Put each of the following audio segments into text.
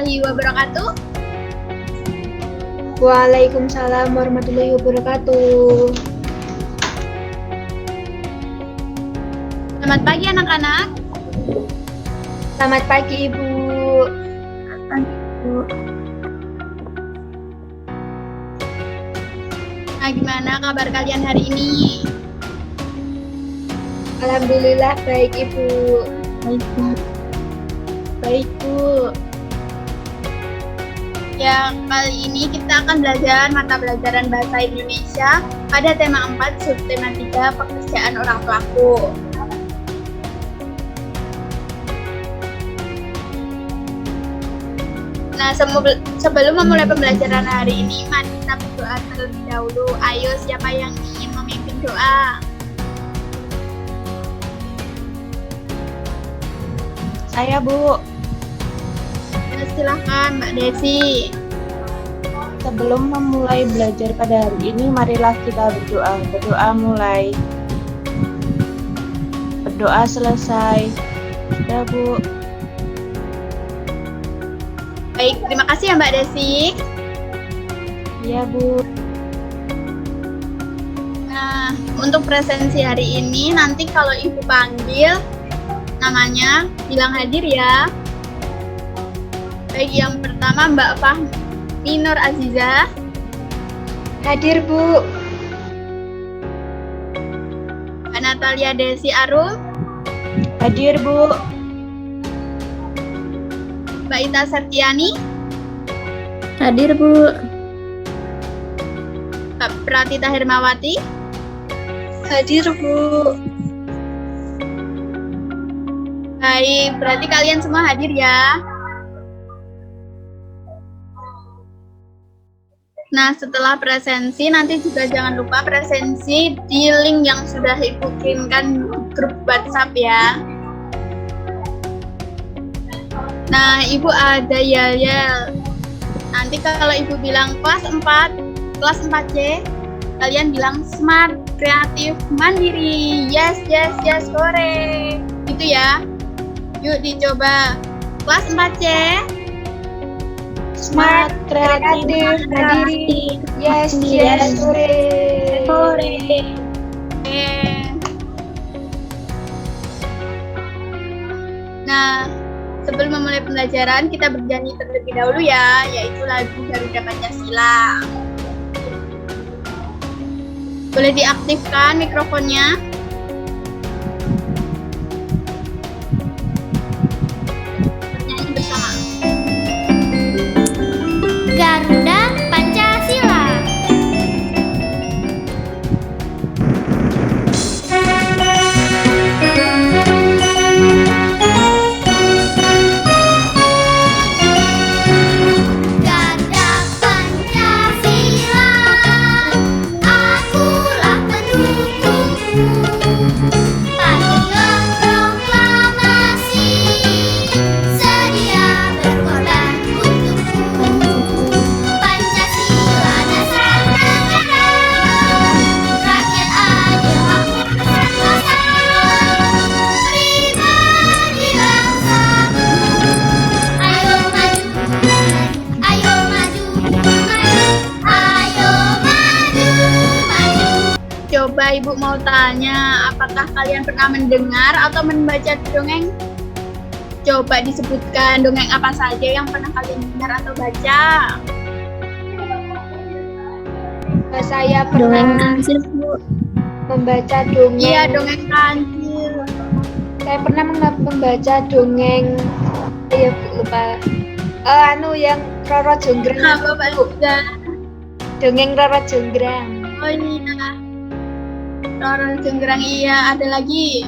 warahmatullahi wabarakatuh. Waalaikumsalam warahmatullahi wabarakatuh. Selamat pagi anak-anak. Selamat pagi Ibu. Nah, gimana kabar kalian hari ini? Alhamdulillah baik Ibu. Baik Bu. Ya, kali ini kita akan belajar mata pelajaran Bahasa Indonesia pada tema 4 subtema 3 pekerjaan orang pelaku. Nah, sebelum memulai pembelajaran hari ini, mari kita berdoa terlebih dahulu. Ayo, siapa yang ingin memimpin doa? Saya Bu. Silahkan Mbak Desi. Sebelum memulai belajar pada hari ini, marilah kita berdoa. Berdoa mulai. Berdoa selesai. Sudah Bu. Baik, terima kasih ya Mbak Desi. Iya Bu. Nah, untuk presensi hari ini, nanti kalau Ibu panggil namanya, bilang hadir ya. Baik, yang pertama Mbak Fahmi Nur Aziza. Hadir Bu. Mbak Natalia Desi Arum. Hadir Bu. Mbak Ita Septiani. Hadir Bu. Mbak Pratita Hermawati. Hadir Bu. Baik, berarti kalian semua hadir ya. Nah, setelah presensi, nanti juga jangan lupa presensi di link yang sudah Ibu kirimkan di grup WhatsApp ya. Nah, Ibu ada yel-yel. Nanti kalau Ibu bilang kelas 4C, kalian bilang smart, kreatif, mandiri. Yes, sore. Gitu ya. Yuk dicoba. Kelas 4C. Smart, kreatif, mandiri. Yes, sore. Nah, sebelum memulai pembelajaran, kita bernyanyi terlebih dahulu ya, yaitu lagu Garuda Pancasila. Boleh diaktifkan mikrofonnya. Bernyanyi bersama. Garuda Pancasila. Garuda Pancasila, akulah pendukungmu. Patriot proklamasi, sedia berkorban untukmu. Pancasila dasar negara, rakyat adil makmur berkuasa, pribadi bangsaku. Ayo maju, ayo maju, ayo maju. Coba Ibu mau tanya, apakah kalian pernah mendengar atau membaca dongeng? Coba disebutkan dongeng apa saja yang pernah kalian dengar atau baca. Saya pernah membaca dongeng. Iya, dongeng kancil. Saya pernah membaca dongeng. Ya lupa. Yang Roro Jonggrang. Apa Pak juga? Dongeng Roro Jonggrang. Oh iya. Roro Jonggrang, iya. Ada lagi.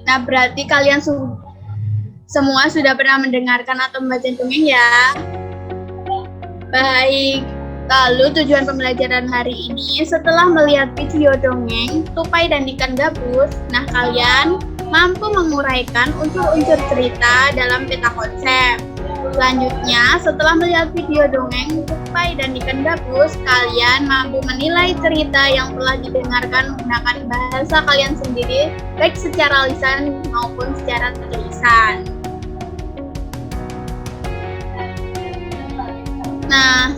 Nah, berarti kalian semua sudah pernah mendengarkan atau membaca dongeng ya? Baik. Lalu tujuan pembelajaran hari ini, setelah melihat video dongeng Tupai dan Ikan Gabus, nah kalian mampu menguraikan unsur-unsur cerita dalam peta konsep. Selanjutnya, setelah melihat video dongeng Tupai dan Ikan Gabus, kalian mampu menilai cerita yang telah didengarkan menggunakan bahasa kalian sendiri, baik secara lisan maupun secara tulisan. Nah,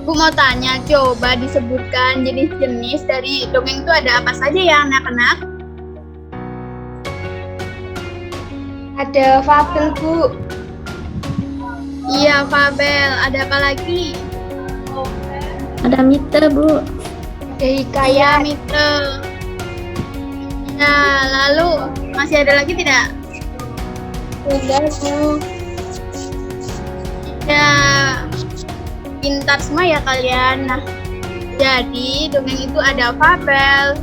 Bu mau tanya, coba disebutkan jenis-jenis dari dongeng itu ada apa saja ya anak-anak? Ada fabel, Bu. Iya, fabel. Ada apa lagi? Ada mite, Bu. Ada Iya, hikayat. mite. Ya, lalu masih ada lagi tidak? Sudah, Bu. Ya, pintar semua ya kalian. Nah, jadi dongeng itu ada fabel.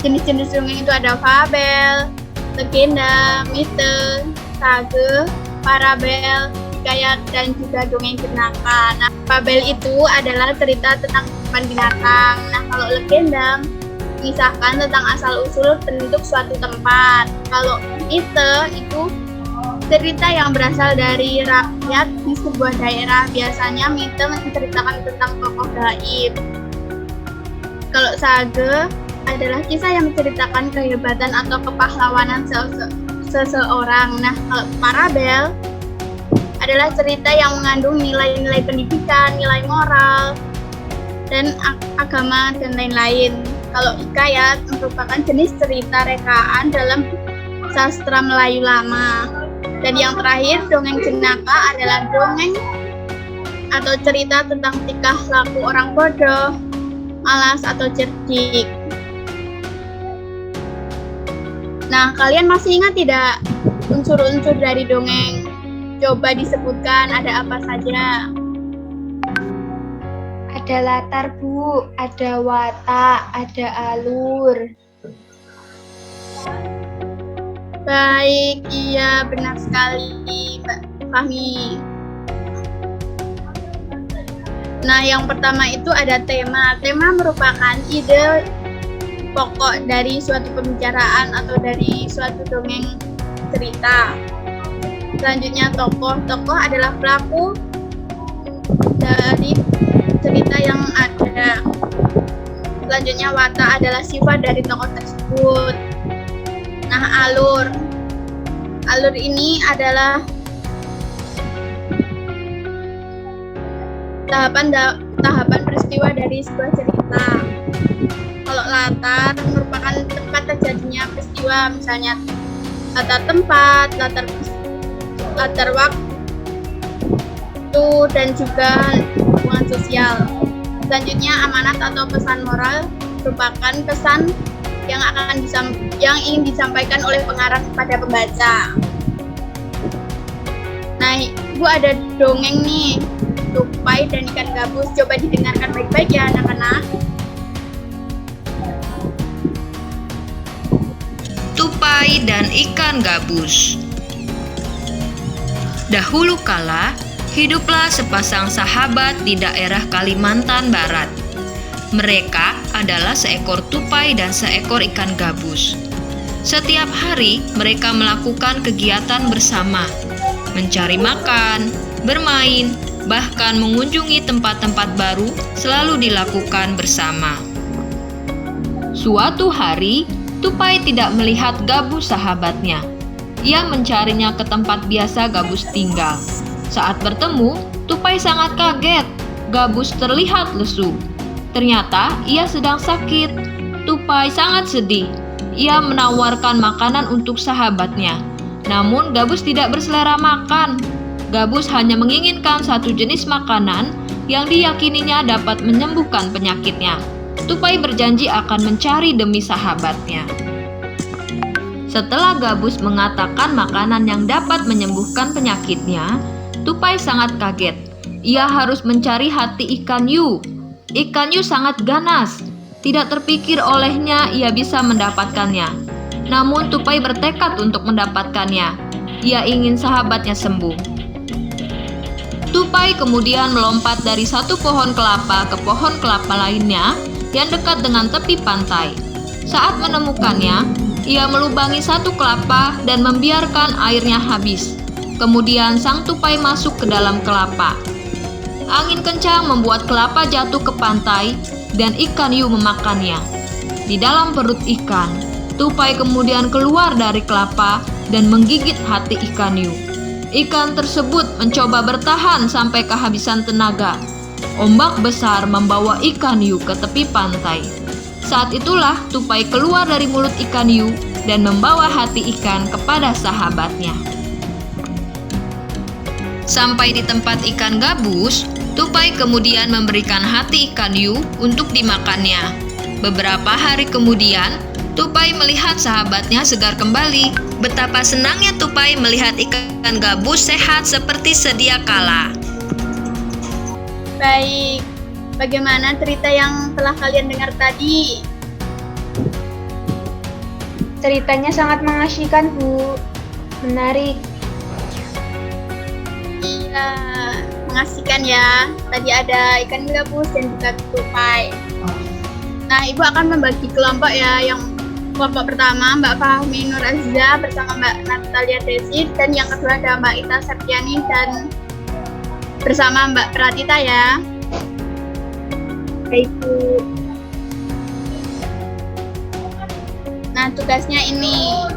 Jenis-jenis dongeng itu ada fabel, legenda, mite, sage, parabel, hikayat, dan juga dongeng jenaka. Nah, fabel itu adalah cerita tentang kehidupan binatang. Nah, kalau legenda mengisahkan tentang asal-usul penduduk suatu tempat. Kalau mite itu cerita yang berasal dari rakyat di sebuah daerah. Biasanya mite menceritakan tentang tokoh gaib. Kalau sage adalah kisah yang menceritakan kehebatan atau kepahlawanan seseorang. Nah, kalau parabel adalah cerita yang mengandung nilai-nilai pendidikan, nilai moral, dan agama, dan lain-lain. Kalau hikayat merupakan jenis cerita rekaan dalam sastra Melayu lama. Dan yang terakhir, dongeng jenaka adalah dongeng atau cerita tentang tingkah laku orang bodoh, malas, atau cerdik. Nah, kalian masih ingat tidak unsur-unsur dari dongeng? Coba disebutkan ada apa saja. Ada latar, Bu. Ada watak, ada alur. Baik, iya benar sekali, Mbak Fahmi. Nah, yang pertama itu ada tema. Tema merupakan ide pokok dari suatu pembicaraan atau dari suatu dongeng cerita. Selanjutnya tokoh. Tokoh adalah pelaku dari cerita yang ada. Selanjutnya watak adalah sifat dari tokoh tersebut. Nah, alur. Alur ini adalah tahapan peristiwa dari sebuah cerita. Kalau latar merupakan tempat terjadinya peristiwa, misalnya latar tempat, latar waktu, dan juga hubungan sosial. Selanjutnya amanat atau pesan moral merupakan pesan yang ingin disampaikan oleh pengarang kepada pembaca. Nah, Ibu ada dongeng nih, Tupai dan Ikan Gabus. Coba didengarkan baik-baik ya anak-anak. Tupai dan Ikan Gabus. Dahulu kala, hiduplah sepasang sahabat di daerah Kalimantan Barat. Mereka adalah seekor tupai dan seekor ikan gabus. Setiap hari mereka melakukan kegiatan bersama, mencari makan, bermain, bahkan mengunjungi tempat-tempat baru selalu dilakukan bersama. Suatu hari, tupai tidak melihat gabus sahabatnya. Ia mencarinya ke tempat biasa gabus tinggal. Saat bertemu, tupai sangat kaget. Gabus terlihat lesu. Ternyata ia sedang sakit. Tupai sangat sedih. Ia menawarkan makanan untuk sahabatnya. Namun gabus tidak berselera makan. Gabus hanya menginginkan satu jenis makanan yang diyakininya dapat menyembuhkan penyakitnya. Tupai berjanji akan mencari demi sahabatnya. Setelah gabus mengatakan makanan yang dapat menyembuhkan penyakitnya, tupai sangat kaget. Ia harus mencari hati ikan hiu. Ikan hiu sangat ganas. Tidak terpikir olehnya ia bisa mendapatkannya. Namun tupai bertekad untuk mendapatkannya. Ia ingin sahabatnya sembuh. Tupai kemudian melompat dari satu pohon kelapa ke pohon kelapa lainnya yang dekat dengan tepi pantai. Saat menemukannya, ia melubangi satu kelapa dan membiarkan airnya habis. Kemudian sang tupai masuk ke dalam kelapa. Angin kencang membuat kelapa jatuh ke pantai dan ikan hiu memakannya. Di dalam perut ikan, tupai kemudian keluar dari kelapa dan menggigit hati ikan hiu. Ikan tersebut mencoba bertahan sampai kehabisan tenaga. Ombak besar membawa ikan hiu ke tepi pantai. Saat itulah tupai keluar dari mulut ikan hiu dan membawa hati ikan kepada sahabatnya. Sampai di tempat ikan gabus, tupai kemudian memberikan hati ikan hiu untuk dimakannya. Beberapa hari kemudian, tupai melihat sahabatnya segar kembali. Betapa senangnya tupai melihat ikan gabus sehat seperti sedia kala. Baik, bagaimana cerita yang telah kalian dengar tadi? Ceritanya sangat mengasyikan, Bu. Menarik. Iya, mengasihkan ya. Tadi ada ikan gabus dan juga tupai. Nah, Ibu akan membagi kelompok ya. Yang kelompok pertama Mbak Fahmi Nur Azza bersama Mbak Natalia Desi, dan yang kedua ada Mbak Ita Septiani dan bersama Mbak Pratita ya. Baik, Bu. Nah, tugasnya ini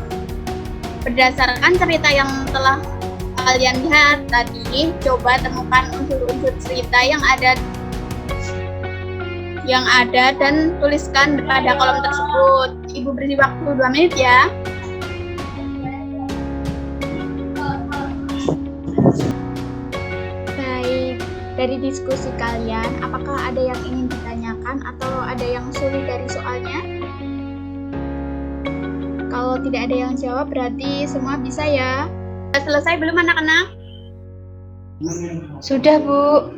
berdasarkan cerita yang telah kalian lihat tadi, coba temukan unsur-unsur cerita yang ada dan tuliskan pada kolom tersebut. Ibu beri waktu 2 menit ya. Baik, dari diskusi kalian, apakah ada yang ingin ditanyakan atau ada yang sulit dari soalnya? Kalau tidak ada yang jawab, berarti semua bisa ya. Sudah selesai belum anak-anak? Sudah, Bu.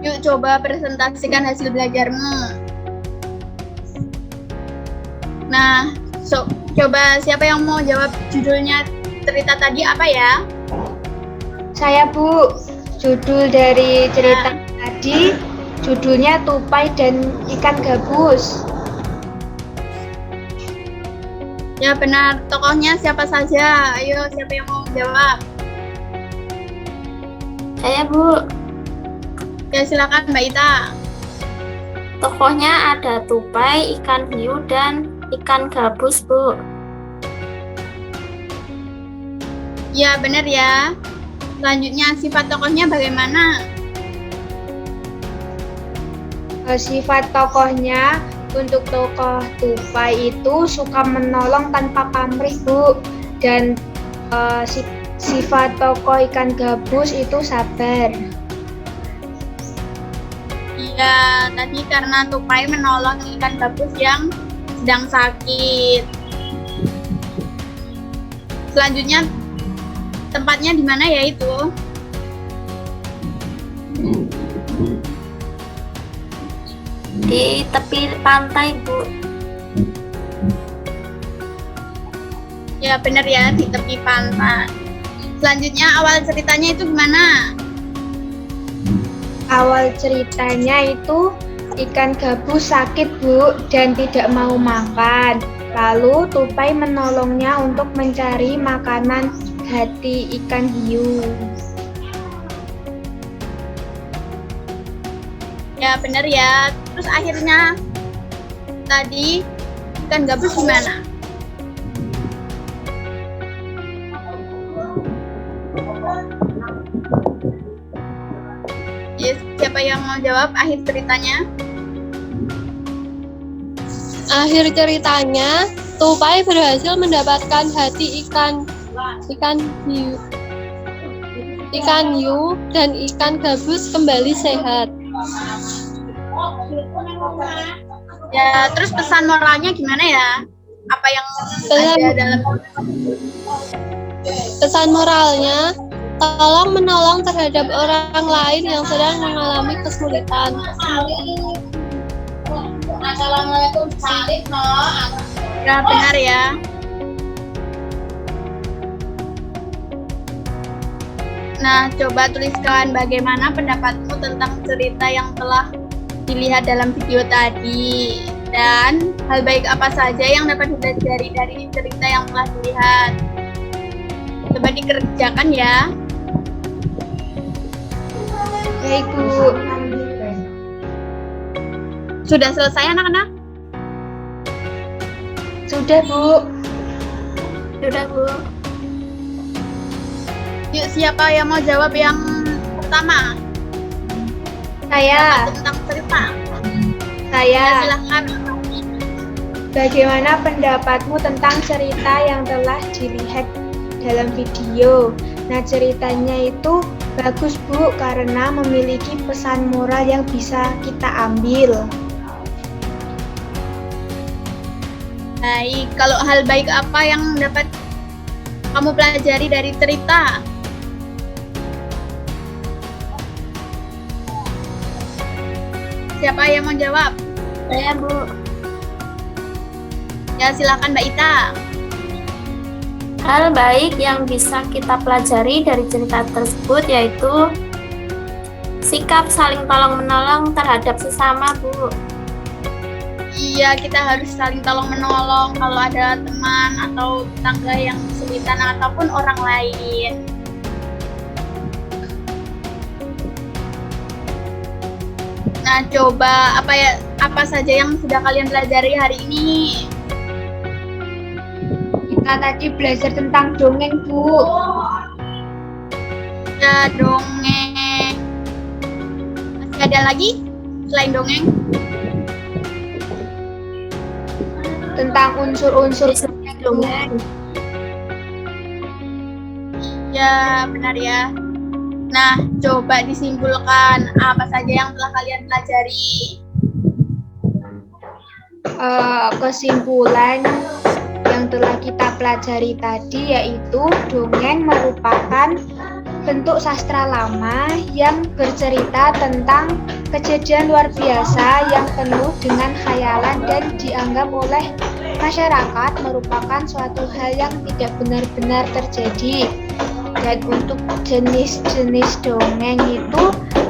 Yuk coba presentasikan hasil belajarmu. Nah, coba siapa yang mau jawab judulnya cerita tadi apa ya? Saya, Bu. Judul dari cerita tadi, judulnya Tupai dan Ikan Gabus. Ya benar, tokohnya siapa saja? Ayo, siapa yang mau jawab? Saya, Bu. Ya silakan Mbak Ita. Tokohnya ada tupai, ikan hiu, dan ikan gabus, Bu. Ya benar ya. Selanjutnya sifat tokohnya bagaimana? Sifat tokohnya, untuk tokoh tupai itu suka menolong tanpa pamrih, Bu. Dan sifat tokoh ikan gabus itu sabar. Iya, tadi karena tupai menolong ikan gabus yang sedang sakit. Selanjutnya tempatnya di mana ya itu? Di tepi pantai, Bu. Ya benar ya, di tepi pantai. Selanjutnya awal ceritanya itu gimana? Awal ceritanya itu ikan gabus sakit, Bu, dan tidak mau makan. Lalu tupai menolongnya untuk mencari makanan hati ikan hiu. Ya benar ya. Terus akhirnya tadi ikan gabus gimana? Yes, siapa yang mau jawab akhir ceritanya? Akhir ceritanya, tupai berhasil mendapatkan hati ikan hiu dan ikan gabus kembali sehat. Ya, terus pesan moralnya gimana ya? Apa yang ada dalam Pesan moralnya, tolong menolong terhadap orang lain yang sedang mengalami kesulitan. Ya benar ya. Nah, coba tuliskan bagaimana pendapatmu tentang cerita yang telah dilihat dalam video tadi, dan hal baik apa saja yang dapat dipelajari dari cerita yang telah dilihat. Coba dikerjakan ya. Baik, Bu. Sudah selesai anak-anak? Sudah, Bu. Sudah, Bu. Yuk, siapa yang mau jawab yang pertama? Saya. Tentang cerita. Saya. Silahkan. Bagaimana pendapatmu tentang cerita yang telah dilihat dalam video? Nah, ceritanya itu bagus, Bu, karena memiliki pesan moral yang bisa kita ambil. Baik, kalau hal baik apa yang dapat kamu pelajari dari cerita? Siapa yang mau jawab? Saya, Bu. Ya, silakan Mbak Ita. Hal baik yang bisa kita pelajari dari cerita tersebut yaitu sikap saling tolong-menolong terhadap sesama, Bu. Iya, kita harus saling tolong menolong kalau ada teman atau tetangga yang kesulitan ataupun orang lain. Nah, coba apa saja yang sudah kalian pelajari hari ini? Kita tadi belajar tentang dongeng, Bu. Ada dongeng. Masih ada lagi selain dongeng? Tentang unsur-unsur Dongeng. Ya, benar ya. Nah, coba disimpulkan apa saja yang telah kalian pelajari. Kesimpulan yang telah kita pelajari tadi yaitu dongeng merupakan bentuk sastra lama yang bercerita tentang kejadian luar biasa yang penuh dengan khayalan dan dianggap oleh masyarakat merupakan suatu hal yang tidak benar-benar terjadi. Dan untuk jenis-jenis dongeng itu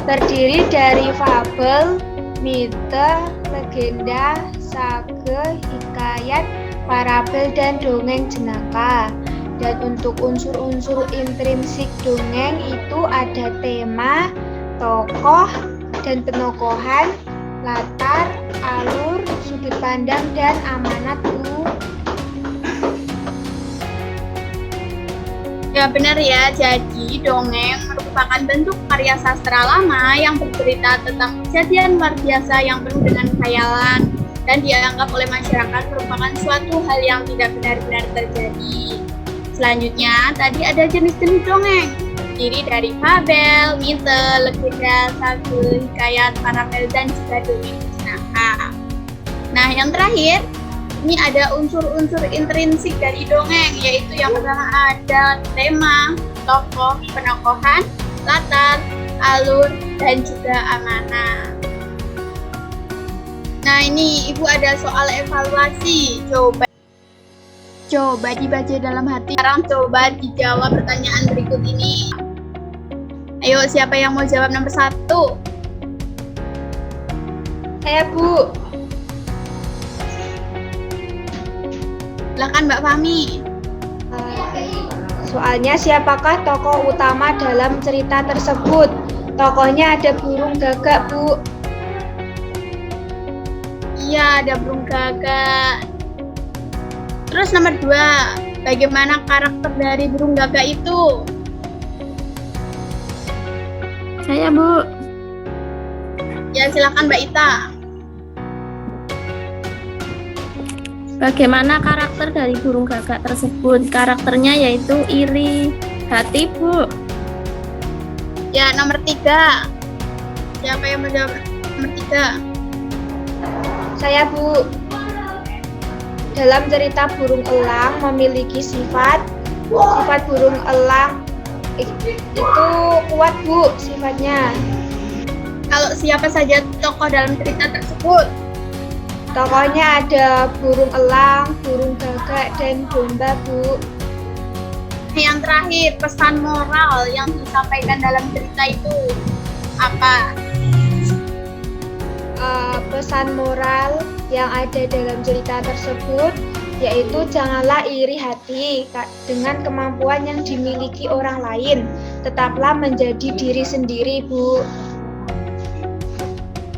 terdiri dari fabel, mite, legenda, sage, hikayat, parabel, dan dongeng jenaka. Dan untuk unsur-unsur intrinsik dongeng itu ada tema, tokoh, dan penokohan, latar, alur, sudut pandang, dan amanat, Bu. Ya, benar ya. Jadi, dongeng merupakan bentuk karya sastra lama yang bercerita tentang kejadian luar biasa yang penuh dengan khayalan dan dianggap oleh masyarakat merupakan suatu hal yang tidak benar-benar terjadi. Selanjutnya, tadi ada jenis-jenis dongeng, terdiri dari fabel, mite, legenda, sage, hikayat, parabel, dan juga dongeng jenaka. Nah, yang terakhir, ini ada unsur-unsur intrinsik dari dongeng, yaitu yang pertama ada tema, tokoh, penokohan, latar, alur, dan juga amanah. Nah, ini Ibu ada soal evaluasi. Coba dibaca dalam hati. Sekarang coba dijawab pertanyaan berikut ini. Ayo, siapa yang mau jawab nomor 1? Saya, Bu. Silakan Mbak Fahmi. Soalnya siapakah tokoh utama dalam cerita tersebut? Tokohnya ada burung gagak, Bu. Iya, ada burung gagak. Terus nomor 2, bagaimana karakter dari burung gagak itu? Saya, Bu. Ya, silakan Mbak Ita. Bagaimana karakter dari burung gagak tersebut? Karakternya yaitu iri hati, Bu. Ya, nomor 3. Siapa yang menjawab nomor 3? Saya, Bu. Dalam cerita burung elang memiliki sifat burung elang itu kuat, Bu, sifatnya. Kalau siapa saja tokoh dalam cerita tersebut? Tokohnya ada burung elang, burung gagak, dan domba, Bu. Yang terakhir, pesan moral yang disampaikan dalam cerita itu apa? Pesan moral yang ada dalam cerita tersebut yaitu janganlah iri hati dengan kemampuan yang dimiliki orang lain, tetaplah menjadi diri sendiri, Bu.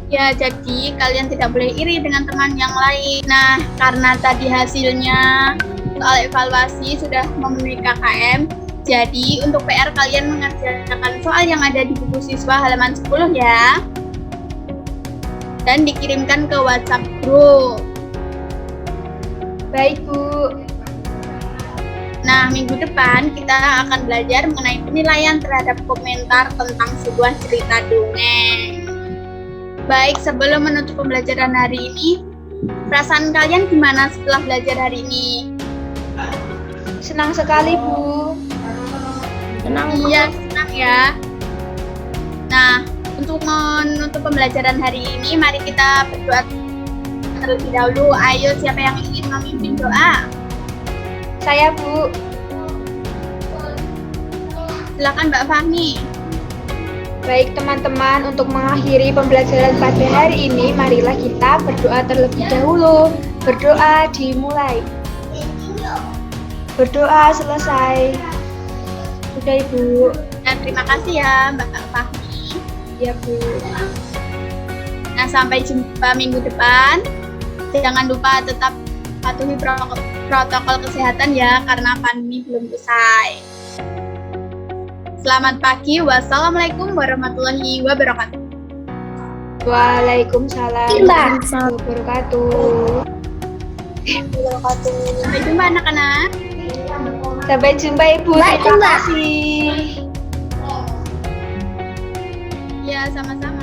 Ya, jadi kalian tidak boleh iri dengan teman yang lain. Nah, karena tadi hasilnya soal evaluasi sudah memenuhi KKM, jadi untuk PR kalian mengerjakan soal yang ada di buku siswa halaman 10 ya. Dan dikirimkan ke WhatsApp group. Baik, Bu. Nah, minggu depan kita akan belajar mengenai penilaian terhadap komentar tentang sebuah cerita dongeng. Baik, sebelum menutup pembelajaran hari ini, perasaan kalian gimana setelah belajar hari ini? Senang sekali, Bu. Iya, senang ya. Nah, untuk menutup pembelajaran hari ini, mari kita berdoa terlebih dahulu. Ayo, siapa yang ingin memimpin doa? Saya, Bu. Silakan Mbak Fahmi. Baik teman-teman, untuk mengakhiri pembelajaran pada hari ini, marilah kita berdoa terlebih dahulu. Berdoa dimulai. Berdoa selesai. Sudah, Ibu. Dan terima kasih ya Mbak Fahmi. Ya, Bu. Nah, sampai jumpa minggu depan. Jangan lupa tetap patuhi protokol kesehatan ya, karena pandemi belum usai. Selamat pagi. Wassalamualaikum warahmatullahi wabarakatuh. Waalaikumsalam warahmatullahi wabarakatuh. Sampai jumpa anak-anak. Sampai jumpa, Ibu. Terima kasih. Ya, sama-sama.